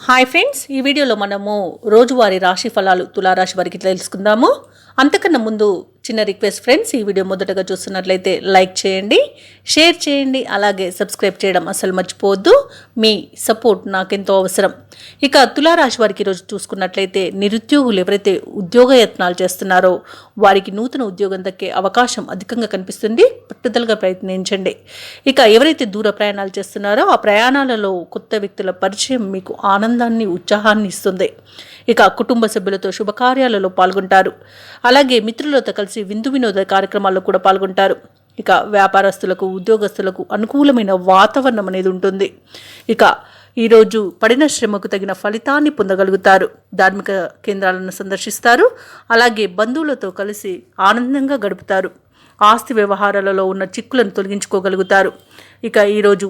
Hi friends, ఈ వీడియోలో మనము రోజువారీ రాశి ఫలాలు తులారాశి వారికి తెలుసుకుందాము. అంతకన్నా ముందు చిన్న రిక్వెస్ట్ ఫ్రెండ్స్, ఈ వీడియో మొదటగా చూస్తున్నట్లయితే లైక్ చేయండి, షేర్ చేయండి, అలాగే సబ్స్క్రైబ్ చేయడం అసలు మర్చిపోవద్దు. మీ సపోర్ట్ నాకెంతో అవసరం. ఇక తులారాశి వారికి ఈరోజు చూసుకున్నట్లయితే నిరుద్యోగులు ఎవరైతే ఉద్యోగ యత్నాలు చేస్తున్నారో వారికి నూతన ఉద్యోగం దక్కే అవకాశం అధికంగా కనిపిస్తుంది. పట్టుదలగా ప్రయత్నించండి. ఇక ఎవరైతే దూర ప్రయాణాలు చేస్తున్నారో ఆ ప్రయాణాలలో కొత్త వ్యక్తుల పరిచయం మీకు ఆనందాన్ని, ఉత్సాహాన్ని ఇస్తుంది. ఇక కుటుంబ సభ్యులతో శుభకార్యాలలో పాల్గొంటారు. అలాగే మిత్రులతో కలిసి విందు వినోద కార్యక్రమాల్లో కూడా పాల్గొంటారు. ఇక వ్యాపారస్తులకు, ఉద్యోగస్తులకు అనుకూలమైన వాతావరణం అనేది ఉంటుంది. ఇక ఈరోజు పడిన శ్రమకు తగిన ఫలితాన్ని పొందగలుగుతారు. ధార్మిక కేంద్రాలను సందర్శిస్తారు. అలాగే బంధువులతో కలిసి ఆనందంగా గడుపుతారు. ఆస్తి వ్యవహారాలలో ఉన్న చిక్కులను తొలగించుకోగలుగుతారు. ఇక ఈరోజు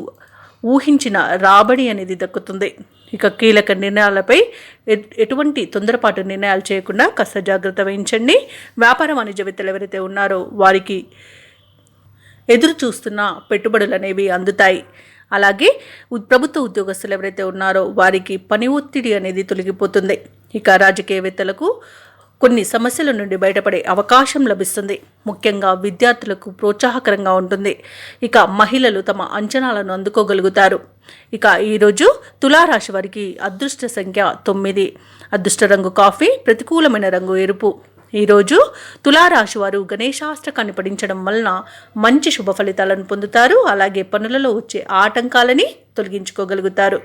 ఊహించిన రాబడి అనేది దక్కుతుంది. ఇక కీలక నిర్ణయాలపై ఎటువంటి తొందరపాటు నిర్ణయాలు చేయకుండా కాస్త జాగ్రత్త వహించండి. వ్యాపార వాణిజ్యవేత్తలు ఎవరైతే ఉన్నారో వారికి ఎదురు చూస్తున్న పెట్టుబడులు అనేవి అందుతాయి. అలాగే ప్రభుత్వ ఉద్యోగస్తులు ఎవరైతే ఉన్నారో వారికి పని ఒత్తిడి అనేది తొలగిపోతుంది. ఇక రాజకీయవేత్తలకు కొన్ని సమస్యల నుండి బయటపడే అవకాశం లభిస్తుంది. ముఖ్యంగా విద్యార్థులకు ప్రోత్సాహకరంగా ఉంటుంది. ఇక మహిళలు తమ అంచనాలను అందుకోగలుగుతారు. ఇక ఈరోజు తులారాశి వారికి అదృష్ట సంఖ్య 9, అదృష్ట రంగు కాఫీ, ప్రతికూలమైన రంగు ఎరుపు. ఈరోజు తులారాశి వారు గణేశాష్టకాన్ని పఠించడం వలన మంచి శుభ ఫలితాలను పొందుతారు. అలాగే పనులలో వచ్చే ఆటంకాలని తొలగించుకోగలుగుతారు.